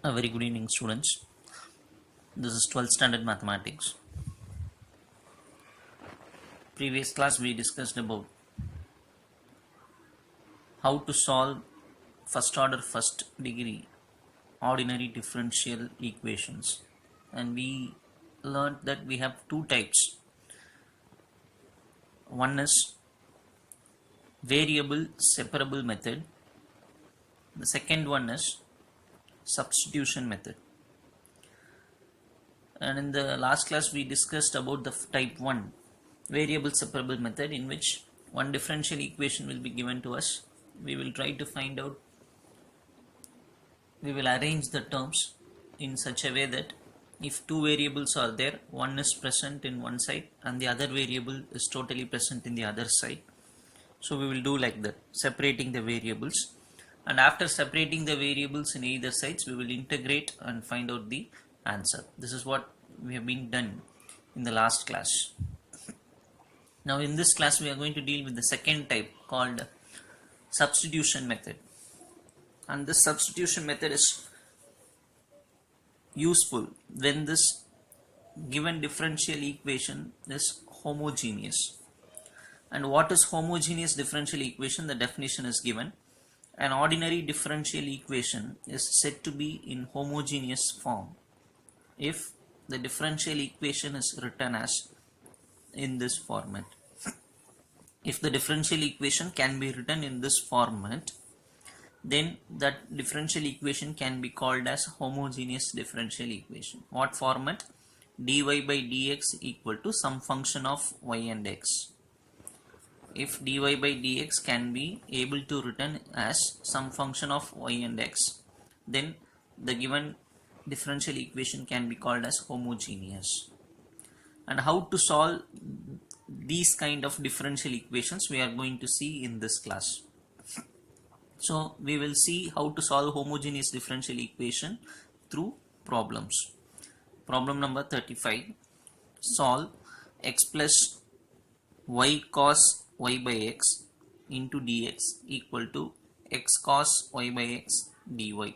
A very good evening, students. This is 12th standard mathematics. Previous class we discussed about how to solve first order first degree ordinary differential equations, and we learned that we have two types. One is variable separable method. The second one is substitution method. And in the last class we discussed about the type 1 variable separable method, in which one differential equation will be given to us. We will try to find out, we will arrange the terms in such a way that if two variables are there, one is present in one side and the other variable is totally present in the other side. So we will do like that, separating the variables, and after separating the variables in either sides we will integrate and find out the answer. This is what we have been done in the last class. Now in this class we are going to deal with the second type called substitution method, and this substitution method is useful when this given differential equation is homogeneous. And what is homogeneous differential equation? The definition is given. An ordinary differential equation is said to be in homogeneous form if the differential equation is written as in this format. If the differential equation can be written in this format, then that differential equation can be called as homogeneous differential equation. What format? dy by dx equal to some function of y and x. If dy by dx can be able to written as some function of y and x, then the given differential equation can be called as homogeneous. And how to solve these kind of differential equations we are going to see in this class. So we will see how to solve homogeneous differential equation through problems. Problem number 35. Solve x plus y cos y by x into dx equal to x cos y by x dy.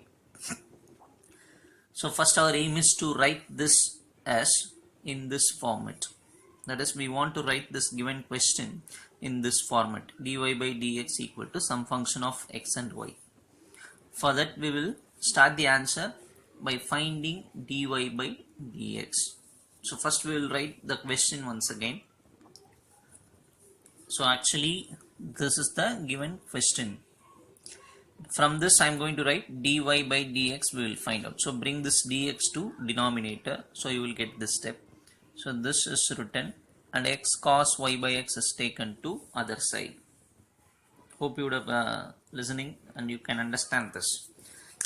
So first our aim is to write this as in this format. That is, we want to write this given question in this format, dy by dx equal to some function of x and y. For that we will start the answer by finding dy by dx. So first we will write the question once again. So actually this is the given question. From this I am going to write dy by dx, we will find out. So bring this dx to denominator, so you will get this step. So this is written and x cos y by x is taken to other side. Hope you would have listening and you can understand this.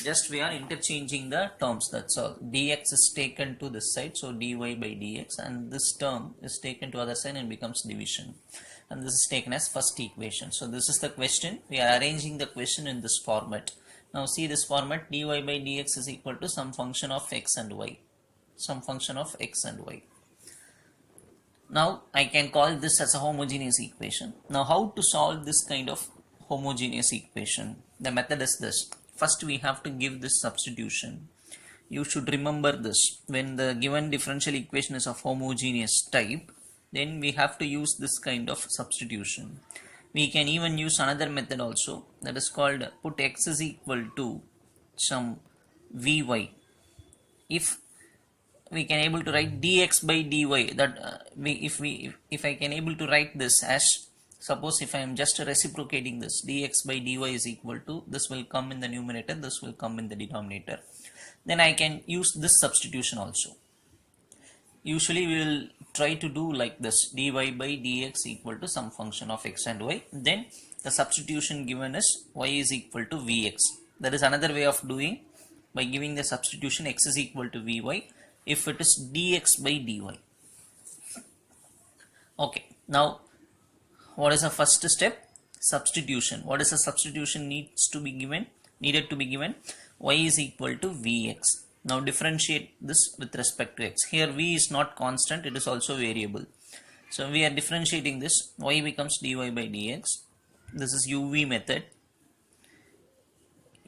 Just we are interchanging the terms, that's all. Dx is taken to this side, so dy by dx, and this term is taken to other side and becomes division. And this is taken as first equation. So this is the question. We are arranging the question in this format. Now see this format, dy by dx is equal to some function of x and y. Some function of x and y. Now I can call this as a homogeneous equation. Now how to solve this kind of homogeneous equation? The method is this. First we have to give this substitution. You should remember this. When the given differential equation is of homogeneous type, then we have to use this kind of substitution. We can even use another method also, that is called put x is equal to some vy. If we can able to write dx by dy, that if I can able to write this as, suppose if I am just reciprocating this, dx by dy is equal to, this will come in the numerator, this will come in the denominator, then I can use this substitution also. Usually we will try to do like this, dy by dx equal to some function of x and y, then the substitution given is y is equal to vx. That is another way of doing, by giving the substitution x is equal to vy if it is dx by dy. Okay, now what is the first step? Substitution. What is the substitution needed to be given? Y is equal to vx. Now differentiate this with respect to x. Here v is not constant, it is also variable. So we are differentiating this. Y becomes dy by dx. This is UV method.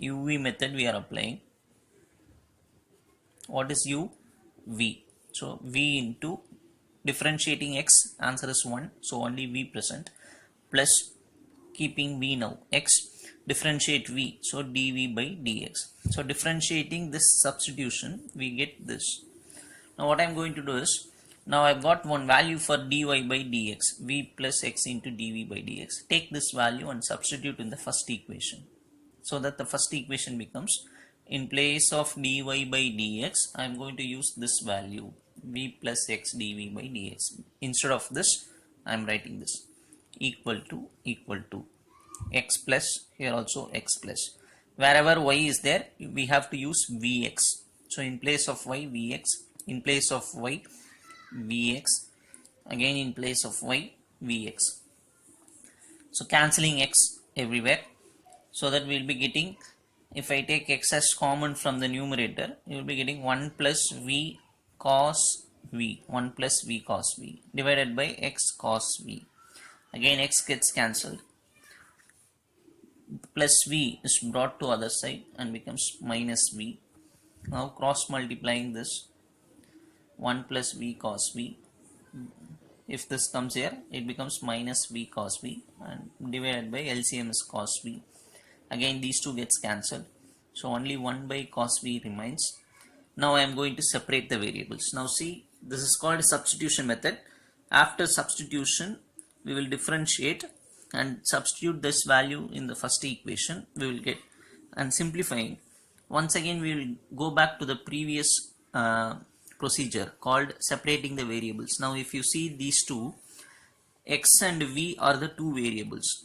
UV method we are applying. What is u? V. So v into differentiating x, answer is 1, so only v present, plus keeping v now, x, differentiate v, so dv by dx. So differentiating this substitution, we get this. Now what I am going to do is, now I've got one value for dy by dx, v plus x into dv by dx. Take this value and substitute in the first equation, so that the first equation becomes, in place of dy by dx, I am going to use this value, v plus x dv by dx. Instead of this, I am writing this, equal to x plus, here also x plus. Wherever y is there, we have to use vx. So in place of y, vx, in place of y, vx, again in place of y, vx. So cancelling x everywhere, so that we will be getting, if I take x as common from the numerator, you will be getting 1 plus v cos v, 1 plus v cos v divided by x cos v. Again x gets cancelled, plus v is brought to other side and becomes minus v. Now cross multiplying this, 1 plus v cos v, if this comes here, it becomes minus v cos v, and divided by LCM is cos v. Again these two gets cancelled, so only 1 by cos v remains. Now I am going to separate the variables. Now see, this is called a substitution method. After substitution, we will differentiate and substitute this value in the first equation, we will get, and simplifying, once again we will go back to the previous procedure called separating the variables. Now if you see these two, x and v are the two variables,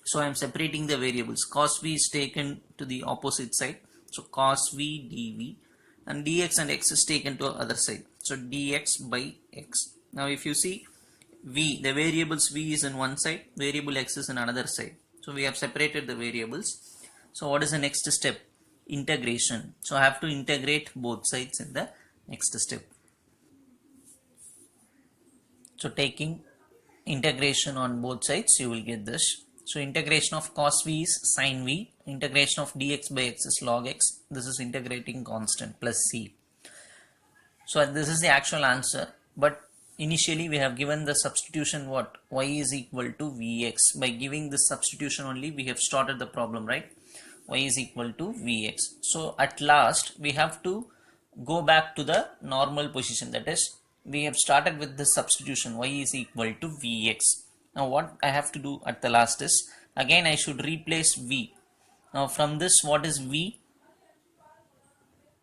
so I am separating the variables. Cos v is taken to the opposite side, so cos v dv, and dx and x is taken to the other side, so dx by x. Now if you see, v, the variables v is in one side, variable x is in another side, so we have separated the variables. So what is the next step? Integration. So I have to integrate both sides in the next step. So taking integration on both sides, you will get this. So integration of cos v is sin v, integration of dx by x is log x, this is integrating constant plus c. So this is the actual answer, but initially we have given the substitution, what, y is equal to vx. By giving this substitution only, we have started the problem, right? Y is equal to vx. So at last we have to go back to the normal position, that is, we have started with the substitution, y is equal to vx. Now what I have to do at the last is, again I should replace v. Now from this, what is v?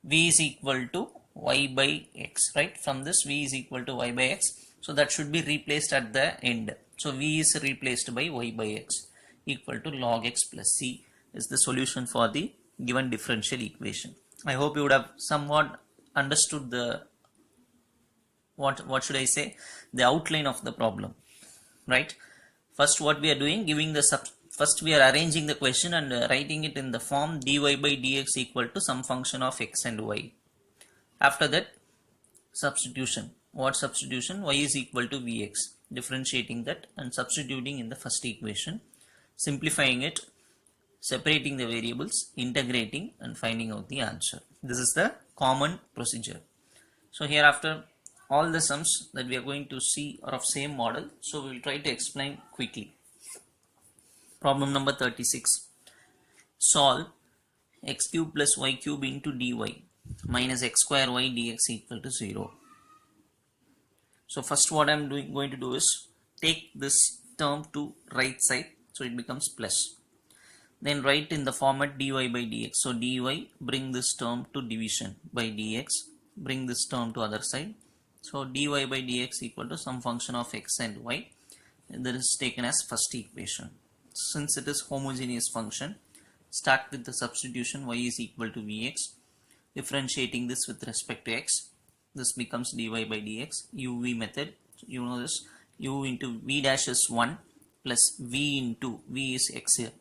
V is equal to y by x, right? From this, v is equal to y by x, so that should be replaced at the end. So v is replaced by y by x, equal to log x plus c is the solution for the given differential equation. I hope you would have somewhat understood the, what should I say, the outline of the problem, right? First what we are doing, giving the first we are arranging the question and writing it in the form dy by dx equal to some function of x and y. After that, substitution. What substitution? Y is equal to vx, differentiating that and substituting in the first equation, simplifying it, separating the variables, integrating, and finding out the answer. This is the common procedure. So hereafter, all the sums that we are going to see are of same model, so we will try to explain quickly. Problem number 36. Solve x cube plus y cube into dy minus x square y dx equal to 0. So first what I am going to do is take this term to right side, so it becomes plus. Then write in the format dy by dx. So dy, bring this term to division by dx, bring this term to other side. So dy by dx equal to some function of x and y. And that is taken as first equation. Since it is homogeneous function, start with the substitution y is equal to vx. Differentiating this with respect to x, this becomes dy by dx. UV method, you know this, u into v dash is 1 plus v into v is x here.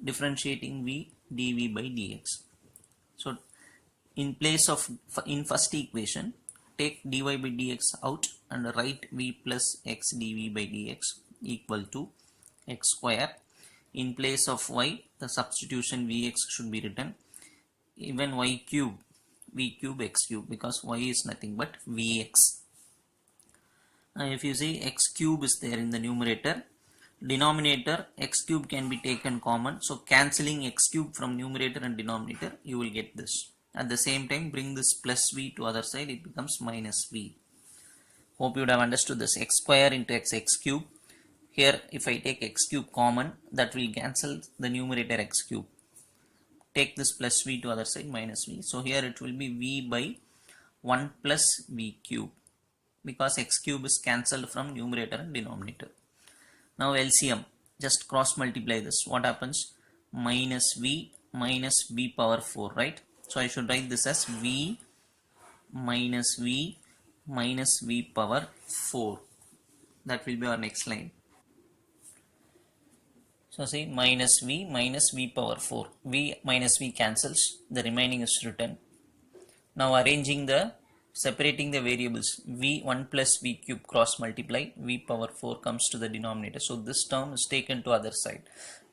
Differentiating v dv by dx. So in place of, in first equation, take dy by dx out and write v plus x dv by dx equal to x square. In place of y, the substitution vx should be written, even y cube, v cube x cube, because y is nothing but vx. Now if you see x cube is there in the numerator, denominator x cube can be taken common, so cancelling x cube from numerator and denominator, you will get this. At the same time, bring this plus v to other side, it becomes minus v. Hope you would have understood this. X square into x cube. Here if I take x cube common, that will cancel the numerator x cube. Take this plus v to other side, minus v. So here it will be v by 1 plus v cube, because x cube is cancelled from numerator and denominator. Now LCM, just cross multiply this. What happens? Minus v power 4, right? So I should write this as v minus v power 4. That will be our next line. So see, minus v power 4. V minus v cancels, the remaining is written. Now arranging separating the variables, v1 plus v cube cross multiply, v power 4 comes to the denominator. So this term is taken to other side.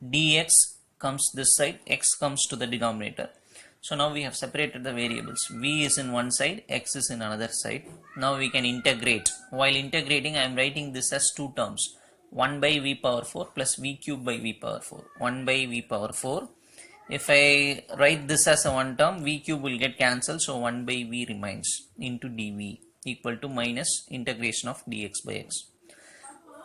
dx comes this side, x comes to the denominator. So now we have separated the variables. V is in one side, x is in another side. Now we can integrate. While integrating, I am writing this as two terms. 1 by v power 4 plus v cube by v power 4. 1 by v power 4. If I write this as a one term, v cube will get cancelled, so 1 by v remains into dv equal to minus integration of dx by x.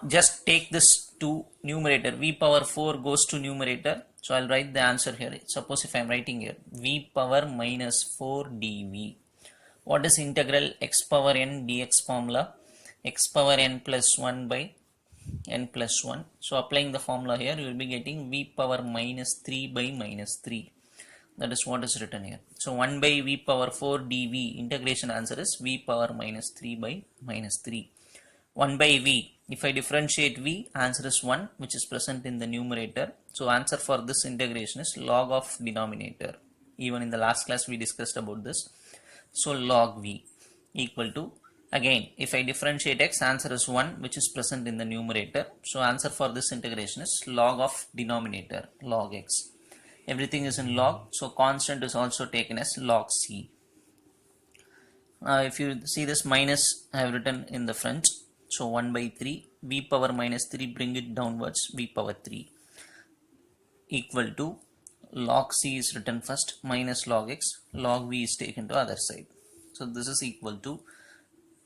Just take this to numerator. V power 4 goes to numerator. So I'll write the answer here. Suppose if I'm writing here v power minus 4 dv. What is integral x power n dx formula? X power n plus 1 by n plus 1. So applying the formula here, you will be getting v power minus 3 by minus 3. That is what is written here. So 1 by v power 4 dv, integration answer is v power minus 3 by minus 3. 1 by v, if I differentiate v, answer is 1, which is present in the numerator. So answer for this integration is log of denominator. Even in the last class we discussed about this. So log v equal to, again if I differentiate x, answer is 1, which is present in the numerator. So answer for this integration is log of denominator, log x. Everything is in log, so constant is also taken as log c. If you see this minus, I have written in the front. So 1 by 3, v power minus 3, bring it downwards, v power 3 equal to log c is written first, minus log x, log v is taken to other side. So this is equal to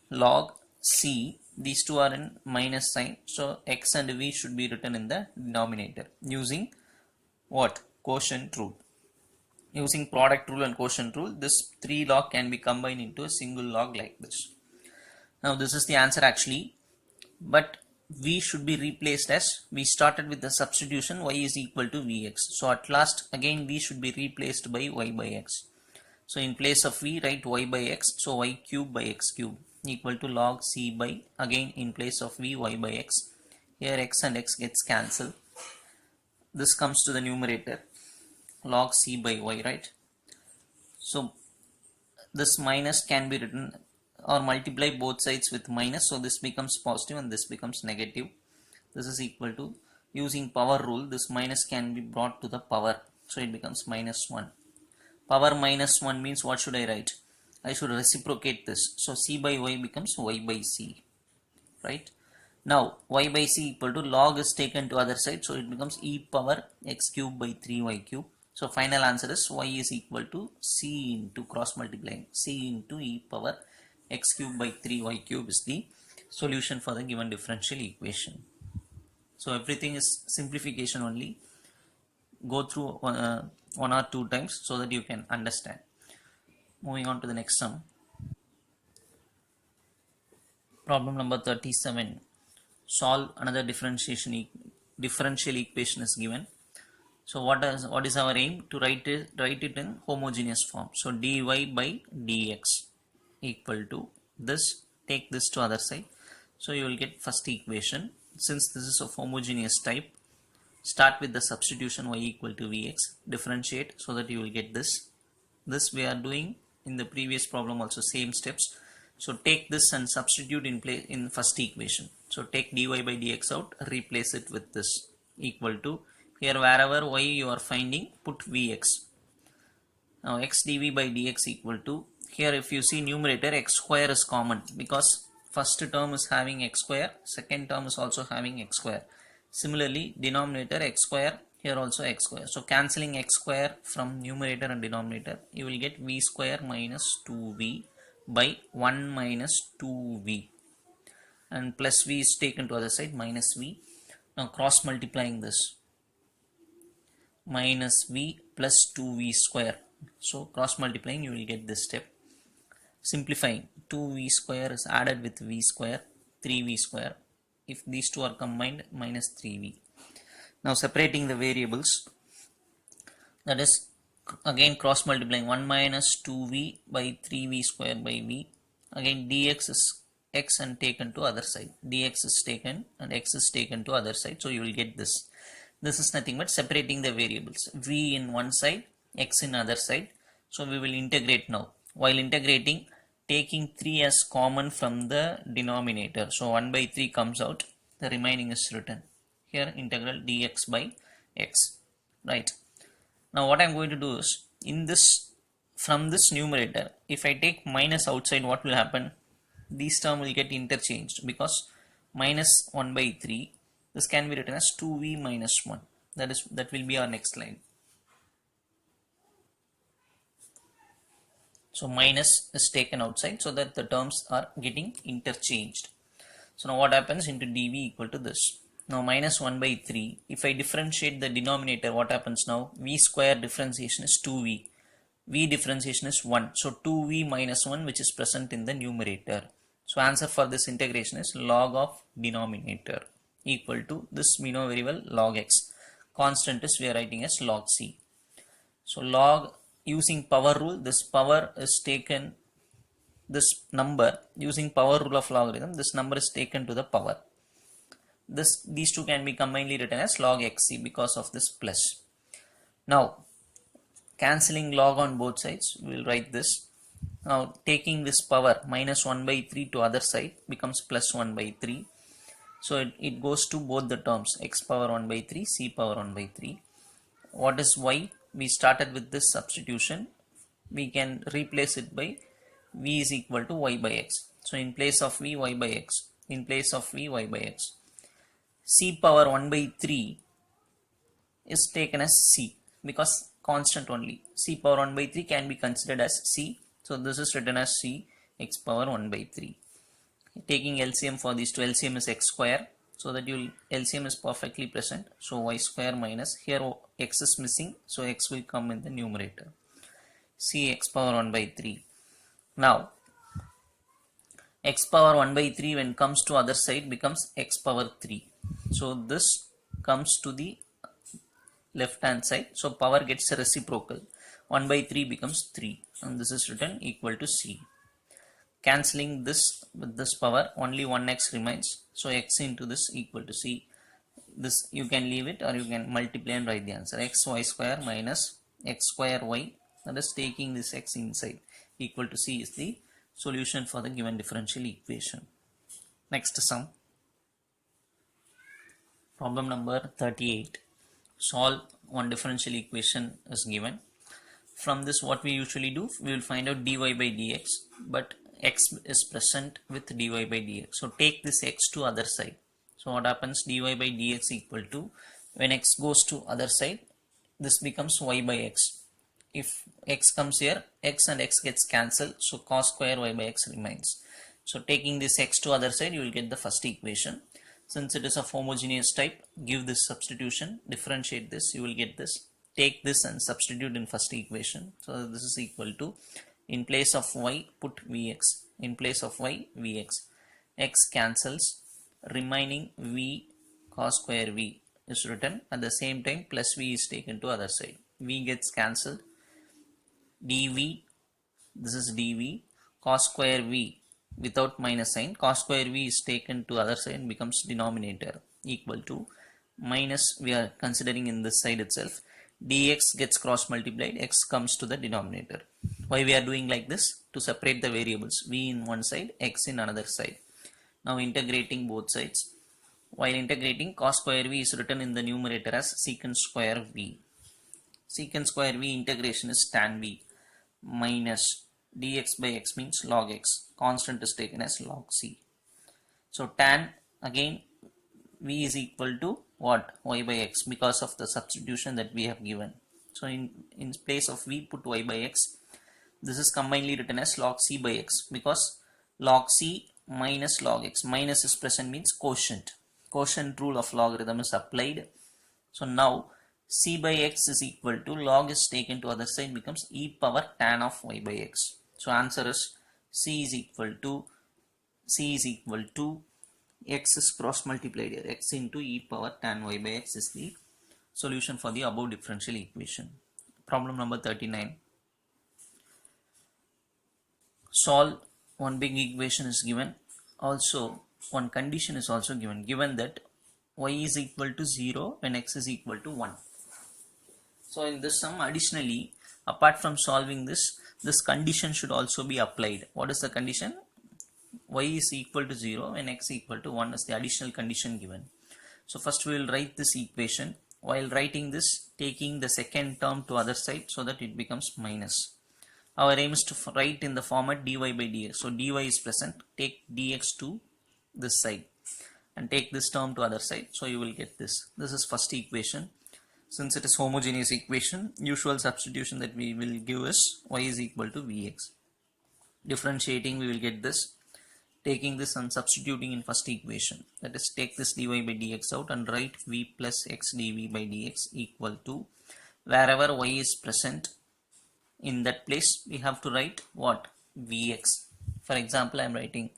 log c, these two are in minus sign, so x and v should be written in the denominator using what? Quotient rule. Using product rule and quotient rule, this 3 log can be combined into a single log like this. Now this is the answer actually, but v should be replaced as, we started with the substitution y is equal to vx. So at last again v should be replaced by y by x. So in place of v, write y by x, so y cube by x cube equal to log c by, again in place of v, y by x. Here x and x gets cancelled. This comes to the numerator, log c by y, right? So this minus can be written or multiply both sides with minus, so this becomes positive and this becomes negative. This is equal to, using power rule, this minus can be brought to the power, so it becomes minus 1. Power minus 1 means what should I write? I should reciprocate this, so c by y becomes y by c, right? Now y by c equal to, log is taken to other side, so it becomes e power x cube by 3y cube. So final answer is y is equal to c into, cross multiplying, c into e power x cube by 3y cube is the solution for the given differential equation. So everything is simplification only. Go through 1 or 2 times so that you can understand. Moving on to the next sum. Problem number 37. Solve another differential equation is given. So what is our aim? To write it in homogeneous form. So dy by dx equal to this, take this to other side, so you will get first equation. Since this is of homogeneous type, start with the substitution y equal to vx, differentiate so that you will get this. This we are doing in the previous problem also, same steps. So take this and substitute in first equation. So take dy by dx out, replace it with this, equal to, here wherever y you are finding, put vx. Now x dv by dx equal to, here if you see numerator, x square is common because first term is having x square, second term is also having x square. Similarly, denominator x square, here also x square. So cancelling x square from numerator and denominator, you will get v square minus 2v by 1 minus 2v, and plus v is taken to other side, minus v. Now cross multiplying this, minus v plus 2v square. So cross multiplying, you will get this step. Simplifying, 2v square is added with v square, 3v square. If these two are combined, minus 3v. Now separating the variables, that is again cross multiplying, 1 minus 2v by 3v square by v. Again dx is x and taken to other side, dx is taken and x is taken to other side. So you will get this. This is nothing but separating the variables, v in one side, x in other side. So we will integrate now. While integrating, taking 3 as common from the denominator, so 1 by 3 comes out, the remaining is written here, integral dx by x, right? Now what I am going to do is, in this, from this numerator, if I take minus outside, what will happen? These term will get interchanged, because minus 1 by 3, this can be written as 2v minus 1. That will be our next line. So minus is taken outside so that the terms are getting interchanged. So now what happens? Into dv equal to this. Now minus 1 by 3, if I differentiate the denominator, what happens now? V square differentiation is 2v, v differentiation is 1. So 2v minus 1, which is present in the numerator. So answer for this integration is log of denominator equal to this, we know very well, log x. Constant is we are writing as log c. So log, using power rule, this power is taken, this number, using power rule of logarithm, this number is taken to the power. These two can be combinedly written as log xc because of this plus. Now cancelling log on both sides, we will write this. Now taking this power, minus 1 by 3 to other side, becomes plus 1 by 3. So it goes to both the terms, x power 1 by 3, c power 1 by 3. What is y? We started with this substitution. We can replace it by v is equal to y by x. So in place of v, y by x. In place of v, y by x. C power 1 by 3 is taken as c because constant only. C power 1 by 3 can be considered as c. So this is written as c x power 1 by 3. Taking LCM for these two, LCM is x square. So that LCM is perfectly present. So y square minus, here x is missing, so x will come in the numerator. C x power 1 by 3. Now x power 1 by 3 when comes to other side becomes x power 3. So this comes to the left hand side. So power gets a reciprocal. 1 by 3 becomes 3 and this is written equal to c. Cancelling this with this power, only 1x remains. So x into this equal to c. This you can leave it or you can multiply and write the answer. X y square minus x square y, that is taking this x inside, equal to c is the solution for the given differential equation. Next sum. Problem number 38. Solve one differential equation is given. From this, what we usually do, we will find out dy by dx, but x is present with dy by dx. So take this x to other side. So what happens? Dy by dx equal to, when x goes to other side, this becomes y by x. If x comes here, x and x gets cancelled, so cos square y by x remains. So taking this x to other side, you will get the first equation. Since it is of homogeneous type, give this substitution, differentiate this, you will get this. Take this and substitute in first equation. So this is equal to, in place of y, put vx. In place of y, vx. X cancels, remaining v cos square v is written. At the same time, plus v is taken to other side. V gets cancelled. dv, this is dv, cos square v without minus sign, cos square v is taken to other side and becomes denominator, equal to minus, we are considering in this side itself, dx gets cross multiplied, x comes to the denominator. Why we are doing like this? To separate the variables, v in one side, x in another side. Now integrating both sides. While integrating, cos square v is written in the numerator as secant square v. Secant square v integration is tan v minus dx by x means log x. Constant is taken as log c. So tan, again v is equal to what? Y by x, because of the substitution that we have given. So in place of v, put y by x. This is combinedly written as log c by x, because log c minus log x, minus is present means quotient. Quotient rule of logarithm is applied. So now c by x is equal to, log is taken to other side, becomes e power tan of y by x. So answer is c is equal to x is cross multiplied here, x into e power tan y by x is the solution for the above differential equation. Problem number 39. Solve one big equation is given. Also one condition is also given that y is equal to 0 when x is equal to 1. So in this sum, additionally, apart from solving this condition should also be applied. What is the condition? Y is equal to 0 when x equal to 1 is the additional condition given. So first we will write this equation. While writing this, taking the second term to other side so that it becomes minus. Our aim is to write in the format dy by dx. So dy is present, take dx to this side and take this term to other side. So you will get this. This is first equation. Since it is homogeneous equation, usual substitution that we will give is y is equal to vx. Differentiating, we will get this. Taking this and substituting in first equation, that is, take this dy by dx out and write v plus x dv by dx equal to, wherever y is present, in that place we have to write what? Vx. For example, I am writing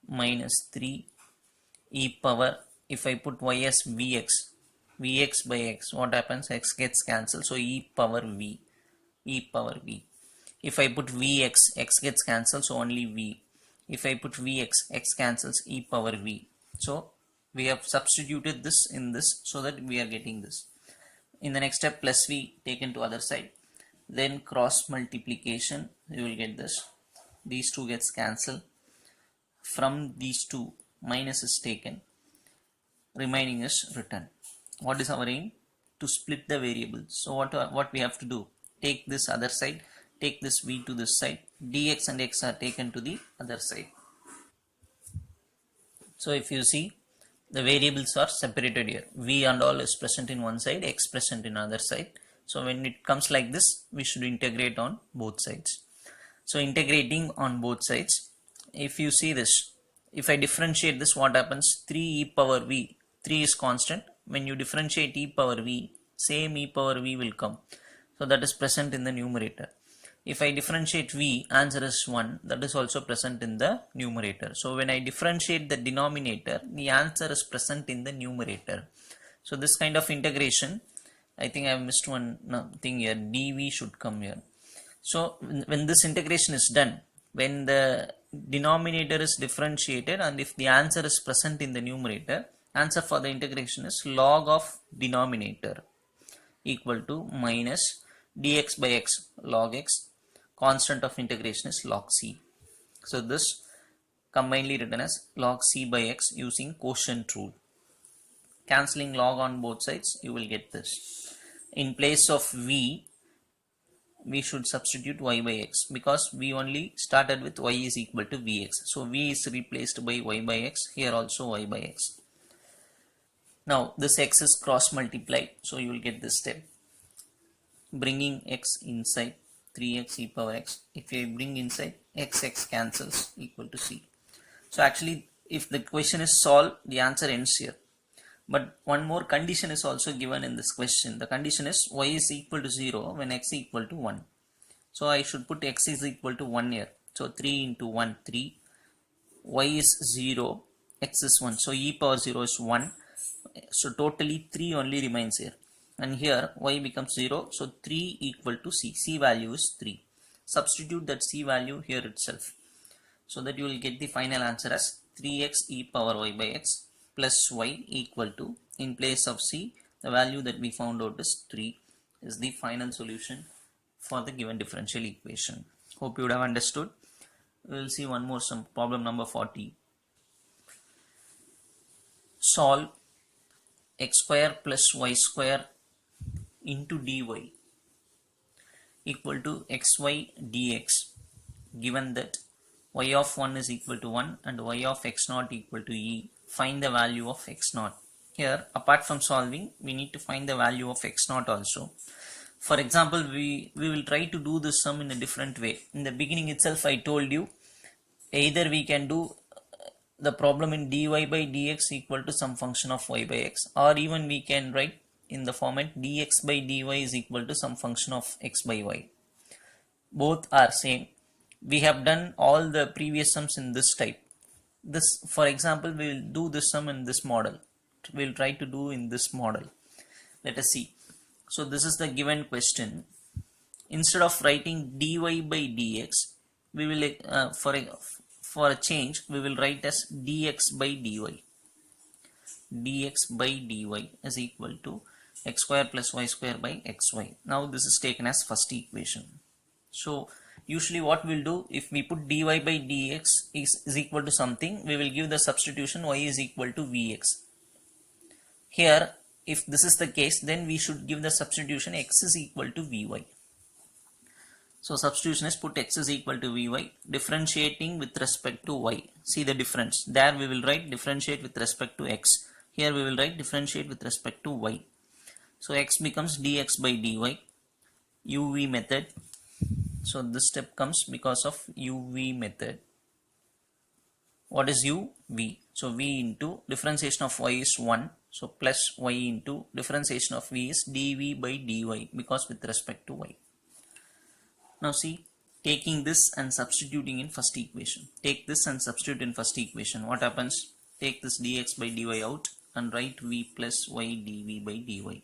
minus 3 e power, if I put y as vx by x, what happens? X gets cancelled, so e power v. If I put vx, x gets cancelled, so only v. If I put vx, x cancels, e power v. So we have substituted this in this so that we are getting this. In the next step, plus v taken to other side, then cross multiplication, you will get this. These two gets cancelled. From these two, minus is taken, remaining is written. What is our aim? To split the variables. So what we have to do? Take this other side, take this v to this side, dx and x are taken to the other side. So if you see, the variables are separated here. V and all is present in one side, x present in other side. So when it comes like this, we should integrate on both sides. So integrating on both sides, if you see this, if I differentiate this, what happens? 3 e power v, 3 is constant. When you differentiate e power v, same e power v will come. So that is present in the numerator. If I differentiate v, answer is 1, that is also present in the numerator. So when I differentiate the denominator, the answer is present in the numerator. So this kind of integration, I think I have missed one thing here, dv should come here. So when this integration is done, when the denominator is differentiated and if the answer is present in the numerator, answer for the integration is log of denominator equal to minus dx by x log x, constant of integration is log c. So this combinedly written as log c by x using quotient rule. Cancelling log on both sides, you will get this. In place of v, we should substitute y by x, because we only started with y is equal to vx. So v is replaced by y by x, here also y by x. Now this x is cross multiplied, so you will get this step. Bringing x inside, 3x e power x. If you bring inside, x cancels, equal to c. So actually, if the question is solved, the answer ends here. But one more condition is also given in this question. The condition is y is equal to 0 when x is equal to 1. So I should put x is equal to 1 here. So 3 into 1, 3. Y is 0, x is 1. So e power 0 is 1. So totally 3 only remains here. And here y becomes 0. So 3 equal to c. C value is 3. Substitute that c value here itself, so that you will get the final answer as 3x e power y by x plus y equal to, in place of c, the value that we found out is 3, is the final solution for the given differential equation. Hope you would have understood. We will see one more, some problem number 40. Solve x square plus y square into dy equal to xy dx given that y of 1 is equal to 1 and y of x naught equal to e, find the value of x naught. Here, apart from solving, we need to find the value of x naught also. For example, we will try to do this sum in a different way. In the beginning itself, I told you either we can do the problem in dy by dx equal to some function of y by x, or even we can write in the format dx by dy is equal to some function of x by y. Both are same. We have done all the previous sums in this type. This, for example, we will do this sum in this model. We will try to do in this model. Let us see. So this is the given question. Instead of writing dy by dx, we will for a change we will write as dx by dy. Dx by dy is equal to x square plus y square by xy. Now this is taken as first equation. So usually what we'll do, if we put dy by dx is equal to something, we will give the substitution y is equal to vx. Here, if this is the case, then we should give the substitution x is equal to vy. So substitution is put x is equal to vy, differentiating with respect to y. See the difference. There we will write differentiate with respect to x. Here we will write differentiate with respect to y. So x becomes dx by dy, uv method. So this step comes because of uv method. What is u? V. So v into differentiation of y is 1. So plus y into differentiation of v is dv by dy, because with respect to y. Now see, taking this and substituting in first equation. Take this and substitute in first equation. What happens? Take this dx by dy out and write v plus y dv by dy.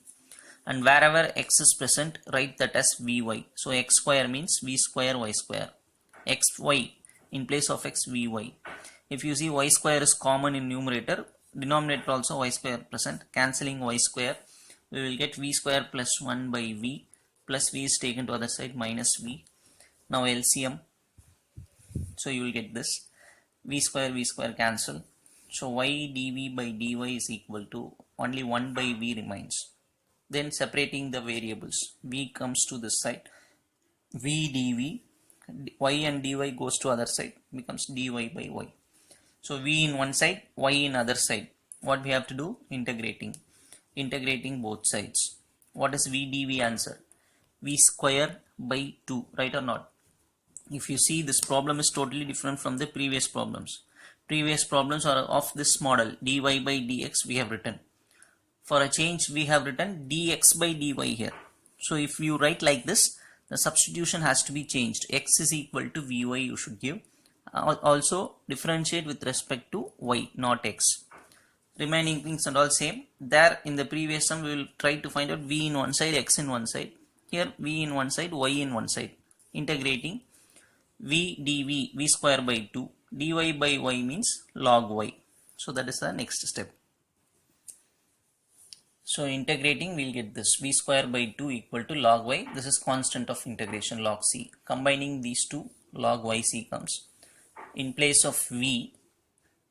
And wherever x is present, write that as vy. So x square means v square y square. xy in place of x vy. If you see y square is common in numerator, denominator also y square present. Cancelling y square, we will get v square plus 1 by v, plus v is taken to other side minus v. Now LCM, so you will get this v square cancel. So y dv by dy is equal to only 1 by v remains. Then separating the variables, v comes to this side, v dv, y and dy goes to other side, becomes dy by y. So v in one side, y in other side. What we have to do? Integrating both sides. What is v dv answer? V square by 2, right or not? If you see, this problem is totally different from the previous problems. Previous problems are of this model, dy by dx we have written. For a change, we have written dx by dy here. So if you write like this, the substitution has to be changed. X is equal to vy you should give. Also differentiate with respect to y, not x. Remaining things and all same. There in the previous sum, we will try to find out v in one side, x in one side. Here v in one side, y in one side. Integrating v dv, v square by 2. dy by y means log y. So that is the next step. So integrating, we will get this v square by 2 equal to log y. This is constant of integration, log c. Combining these two, log yc comes. In place of v,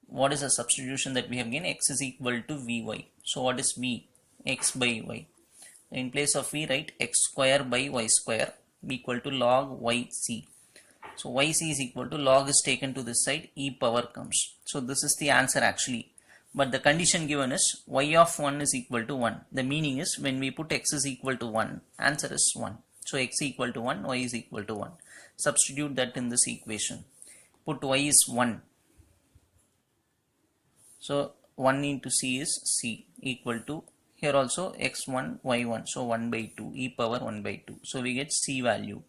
what is the substitution that we have given? X is equal to vy. So what is v? X by y. In place of v, write x square by y square equal to log yc. So yc is equal to log is taken to this side, e power comes. So this is the answer actually. But the condition given is y of 1 is equal to 1. The meaning is when we put x is equal to 1, answer is 1. So x equal to 1, y is equal to 1. Substitute that in this equation. Put y is 1. So 1 into c is c equal to, here also x1, y1. So 1 by 2, e power 1 by 2. So we get c value.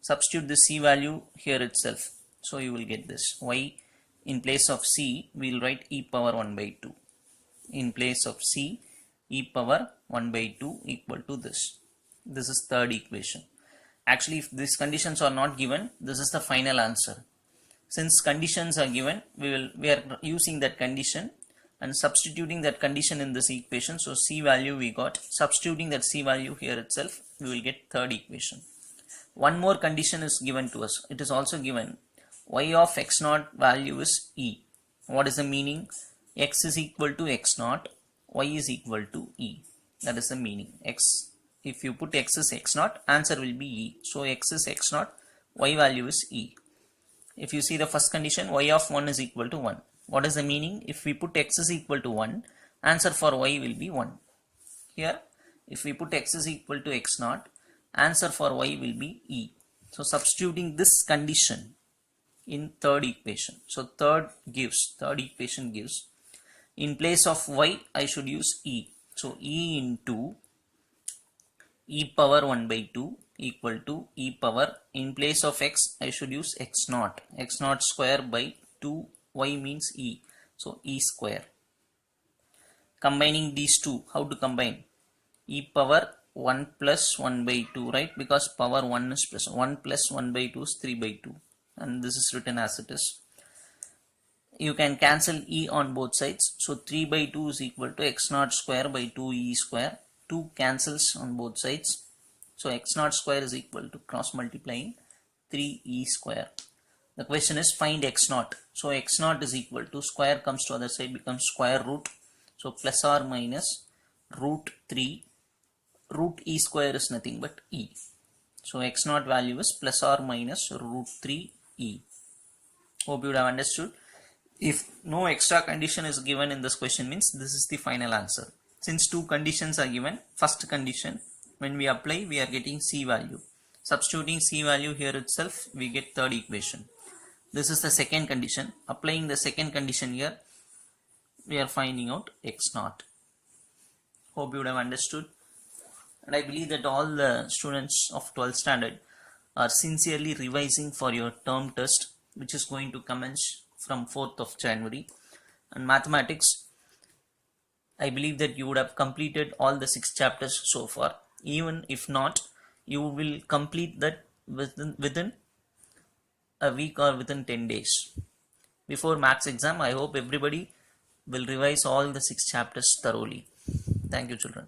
Substitute the c value here itself. So you will get this. Y in place of c, we will write e power 1 by 2. In place of c, e power 1 by 2 equal to this. This is third equation. Actually, if these conditions are not given, this is the final answer. Since conditions are given, we are using that condition and substituting that condition in this equation. So c value we got. Substituting that c value here itself, we will get third equation. One more condition is given to us. It is also given y of x naught value is e. What is the meaning? X is equal to x naught, y is equal to e. That is the meaning. X, if you put x is x naught, answer will be e. So x is x naught, y value is e. if you see the first condition, y of 1 is equal to 1. What is the meaning? If we put x is equal to 1, answer for y will be 1. Here, if we put x is equal to x naught, answer for y will be e. So substituting this condition in third equation. So third equation gives, in place of y, I should use e. So e into e power 1 by 2 equal to e power, in place of x, I should use x naught square by 2, y means e. So e square. Combining these two, how to combine? E power 1 plus 1 by 2, right? Because power 1 is plus 1 plus 1 by 2 is 3 by 2. And this is written as it is. You can cancel e on both sides. So 3 by 2 is equal to x naught square by 2e square. 2 cancels on both sides. So x naught square is equal to, cross multiplying, 3e square. The question is find x naught. So x naught is equal to, square comes to other side, becomes square root. So plus or minus root 3. Root e square is nothing but e. So x naught value is plus or minus root 3e. Hope you would have understood. If no extra condition is given in this question, means this is the final answer. Since two conditions are given, first condition, when we apply, we are getting c value. Substituting c value here itself, we get third equation. This is the second condition. Applying the second condition here, we are finding out x naught. Hope you would have understood. And I believe that all the students of 12th standard are sincerely revising for your term test, which is going to commence from 4th of January. And mathematics, I believe that you would have completed all the 6 chapters so far. Even if not, you will complete that within a week or within 10 days. Before maths exam, I hope everybody will revise all the 6 chapters thoroughly. Thank you, children.